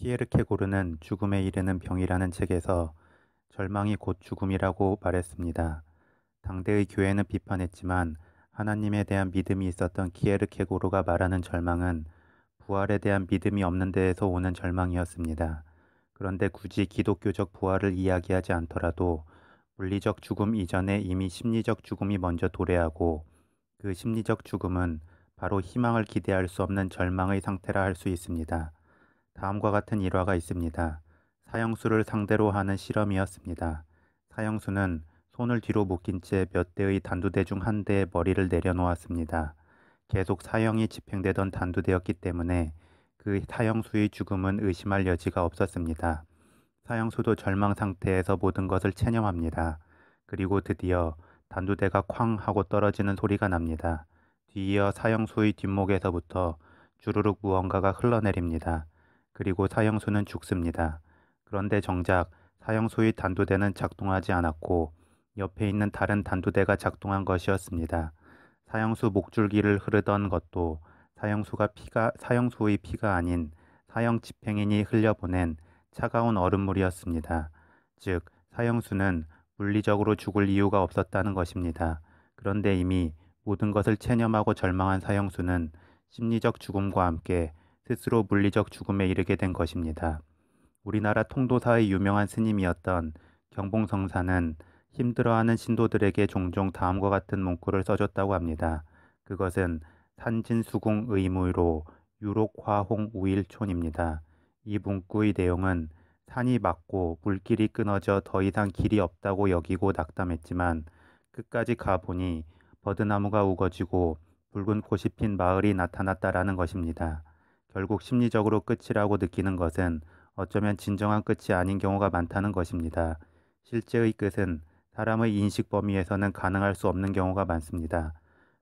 키에르케고르는 죽음에 이르는 병이라는 책에서 절망이 곧 죽음이라고 말했습니다. 당대의 교회는 비판했지만 하나님에 대한 믿음이 있었던 키에르케고르가 말하는 절망은 부활에 대한 믿음이 없는 데에서 오는 절망이었습니다. 그런데 굳이 기독교적 부활을 이야기하지 않더라도 물리적 죽음 이전에 이미 심리적 죽음이 먼저 도래하고 그 심리적 죽음은 바로 희망을 기대할 수 없는 절망의 상태라 할 수 있습니다. 다음과 같은 일화가 있습니다. 사형수를 상대로 하는 실험이었습니다. 사형수는 손을 뒤로 묶인 채 몇 대의 단두대 중 한 대의 머리를 내려놓았습니다. 계속 사형이 집행되던 단두대였기 때문에 그 사형수의 죽음은 의심할 여지가 없었습니다. 사형수도 절망 상태에서 모든 것을 체념합니다. 그리고 드디어 단두대가 쾅 하고 떨어지는 소리가 납니다. 뒤이어 사형수의 뒷목에서부터 주르륵 무언가가 흘러내립니다. 그리고 사형수는 죽습니다. 그런데 정작 사형수의 단두대는 작동하지 않았고 옆에 있는 다른 단두대가 작동한 것이었습니다. 사형수 목줄기를 흐르던 것도 사형수의 피가 아닌 사형 집행인이 흘려보낸 차가운 얼음물이었습니다. 즉, 사형수는 물리적으로 죽을 이유가 없었다는 것입니다. 그런데 이미 모든 것을 체념하고 절망한 사형수는 심리적 죽음과 함께 스스로 물리적 죽음에 이르게 된 것입니다. 우리나라 통도사의 유명한 스님이었던 경봉성사는 힘들어하는 신도들에게 종종 다음과 같은 문구를 써줬다고 합니다. 그것은 산진수궁 의무로 유록화홍우일촌입니다. 이 문구의 내용은 산이 막고 물길이 끊어져 더 이상 길이 없다고 여기고 낙담했지만 끝까지 가보니 버드나무가 우거지고 붉은 꽃이 핀 마을이 나타났다라는 것입니다. 결국 심리적으로 끝이라고 느끼는 것은 어쩌면 진정한 끝이 아닌 경우가 많다는 것입니다. 실제의 끝은 사람의 인식 범위에서는 가능할 수 없는 경우가 많습니다.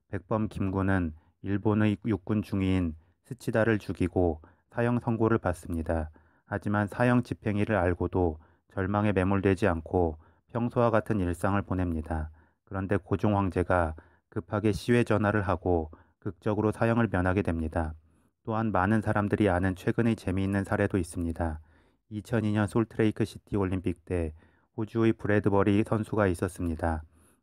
백범 김구는 일본의 육군 중위인 스치다를 죽이고 사형 선고를 받습니다. 하지만 사형 집행일을 알고도 절망에 매몰되지 않고 평소와 같은 일상을 보냅니다. 그런데 고종 황제가 급하게 시외 전화를 하고 극적으로 사형을 면하게 됩니다. 또한 많은 사람들이 아는 최근의 재미있는 사례도 있습니다. 2002년 솔트레이크 시티 올림픽 때 호주의 브래드버리 선수가 있었습니다.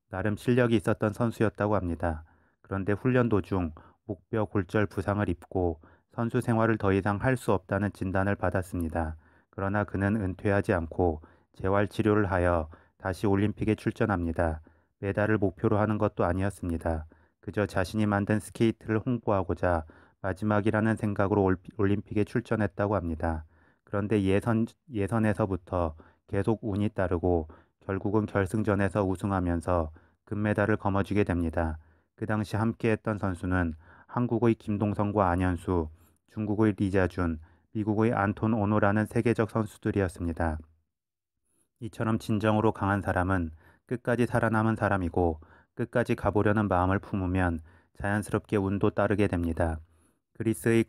나름 실력이 있었던 선수였다고 합니다. 그런데 훈련 도중 목뼈 골절 부상을 입고 선수 생활을 더 이상 할 수 없다는 진단을 받았습니다. 그러나 그는 은퇴하지 않고 재활 치료를 하여 다시 올림픽에 출전합니다. 메달을 목표로 하는 것도 아니었습니다. 그저 자신이 만든 스케이트를 홍보하고자 마지막이라는 생각으로 올림픽에 출전했다고 합니다. 그런데 예선에서부터 계속 운이 따르고 결국은 결승전에서 우승하면서 금메달을 거머쥐게 됩니다. 그 당시 함께했던 선수는 한국의 김동성과 안현수, 중국의 리자준, 미국의 안톤 오노라는 세계적 선수들이었습니다. 이처럼 진정으로 강한 사람은 끝까지 살아남은 사람이고 끝까지 가보려는 마음을 품으면 자연스럽게 운도 따르게 됩니다. 그리스의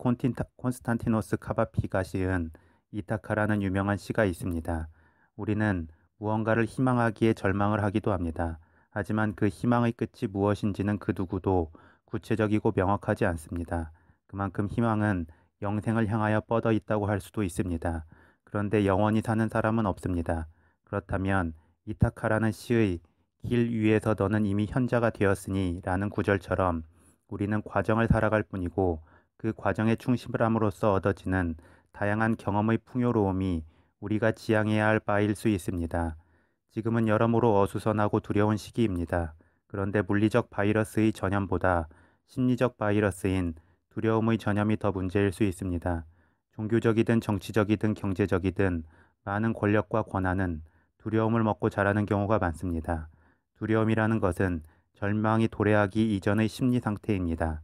콘스탄티노스 카바피가 시은 이타카라는 유명한 시가 있습니다. 우리는 무언가를 희망하기에 절망을 하기도 합니다. 하지만 그 희망의 끝이 무엇인지는 그 누구도 구체적이고 명확하지 않습니다. 그만큼 희망은 영생을 향하여 뻗어 있다고 할 수도 있습니다. 그런데 영원히 사는 사람은 없습니다. 그렇다면 이타카라는 시의 길 위에서 너는 이미 현자가 되었으니 라는 구절처럼 우리는 과정을 살아갈 뿐이고 그 과정에 충실을 함으로써 얻어지는 다양한 경험의 풍요로움이 우리가 지향해야 할 바일 수 있습니다. 지금은 여러모로 어수선하고 두려운 시기입니다. 그런데 물리적 바이러스의 전염보다 심리적 바이러스인 두려움의 전염이 더 문제일 수 있습니다. 종교적이든 정치적이든 경제적이든 많은 권력과 권한은 두려움을 먹고 자라는 경우가 많습니다. 두려움이라는 것은 절망이 도래하기 이전의 심리 상태입니다.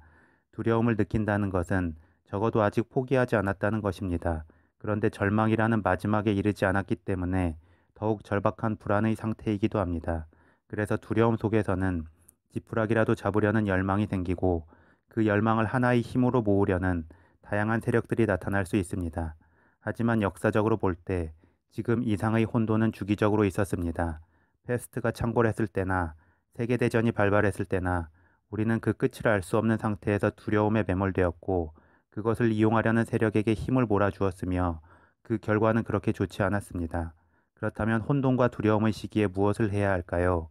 두려움을 느낀다는 것은 적어도 아직 포기하지 않았다는 것입니다. 그런데 절망이라는 마지막에 이르지 않았기 때문에 더욱 절박한 불안의 상태이기도 합니다. 그래서 두려움 속에서는 지푸라기라도 잡으려는 열망이 생기고 그 열망을 하나의 힘으로 모으려는 다양한 세력들이 나타날 수 있습니다. 하지만 역사적으로 볼 때 지금 이상의 혼돈은 주기적으로 있었습니다. 패스트가 창궐했을 때나 세계대전이 발발했을 때나 우리는 그 끝을 알 수 없는 상태에서 두려움에 매몰되었고 그것을 이용하려는 세력에게 힘을 몰아주었으며 그 결과는 그렇게 좋지 않았습니다. 그렇다면 혼돈과 두려움의 시기에 무엇을 해야 할까요?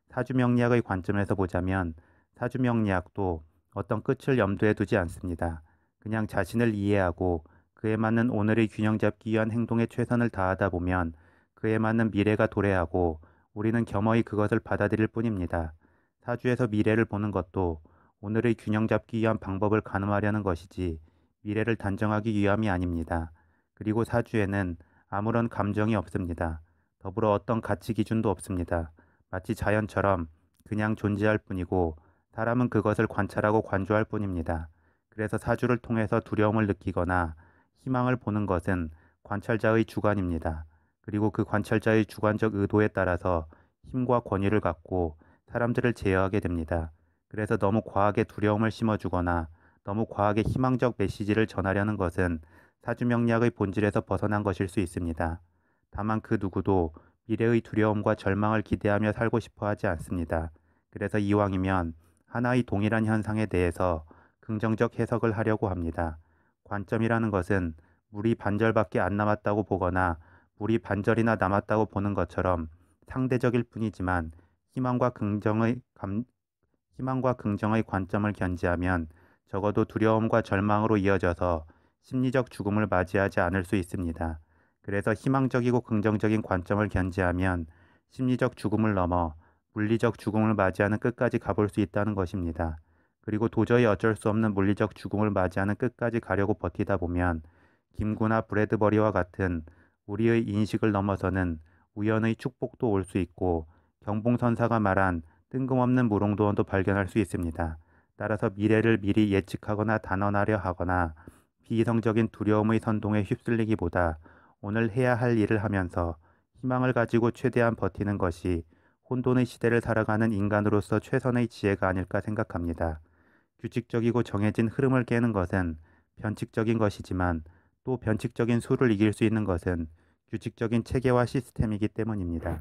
사주명리학의 관점에서 보자면 사주명리학도 어떤 끝을 염두에 두지 않습니다. 그냥 자신을 이해하고 그에 맞는 오늘의 균형 잡기 위한 행동에 최선을 다하다 보면 그에 맞는 미래가 도래하고 우리는 겸허히 그것을 받아들일 뿐입니다. 사주에서 미래를 보는 것도 오늘의 균형 잡기 위한 방법을 가늠하려는 것이지 미래를 단정하기 위함이 아닙니다. 그리고 사주에는 아무런 감정이 없습니다. 더불어 어떤 가치 기준도 없습니다. 마치 자연처럼 그냥 존재할 뿐이고 사람은 그것을 관찰하고 관조할 뿐입니다. 그래서 사주를 통해서 두려움을 느끼거나 희망을 보는 것은 관찰자의 주관입니다. 그리고 그 관찰자의 주관적 의도에 따라서 힘과 권위를 갖고 사람들을 제어하게 됩니다. 그래서 너무 과하게 두려움을 심어주거나 너무 과하게 희망적 메시지를 전하려는 것은 사주명리학의 본질에서 벗어난 것일 수 있습니다. 다만 그 누구도 미래의 두려움과 절망을 기대하며 살고 싶어 하지 않습니다. 그래서 이왕이면 하나의 동일한 현상에 대해서 긍정적 해석을 하려고 합니다. 관점이라는 것은 물이 반절밖에 안 남았다고 보거나 물이 반절이나 남았다고 보는 것처럼 상대적일 뿐이지만 희망과 긍정의 관점을 견지하면 적어도 두려움과 절망으로 이어져서 심리적 죽음을 맞이하지 않을 수 있습니다. 그래서 희망적이고 긍정적인 관점을 견지하면 심리적 죽음을 넘어 물리적 죽음을 맞이하는 끝까지 가볼 수 있다는 것입니다. 그리고 도저히 어쩔 수 없는 물리적 죽음을 맞이하는 끝까지 가려고 버티다 보면 김구나 브래드버리와 같은 우리의 인식을 넘어서는 우연의 축복도 올 수 있고 경봉선사가 말한 뜬금없는 무롱도원도 발견할 수 있습니다. 따라서 미래를 미리 예측하거나 단언하려 하거나 비이성적인 두려움의 선동에 휩쓸리기보다 오늘 해야 할 일을 하면서 희망을 가지고 최대한 버티는 것이 혼돈의 시대를 살아가는 인간으로서 최선의 지혜가 아닐까 생각합니다. 규칙적이고 정해진 흐름을 깨는 것은 변칙적인 것이지만 또 변칙적인 수를 이길 수 있는 것은 규칙적인 체계와 시스템이기 때문입니다.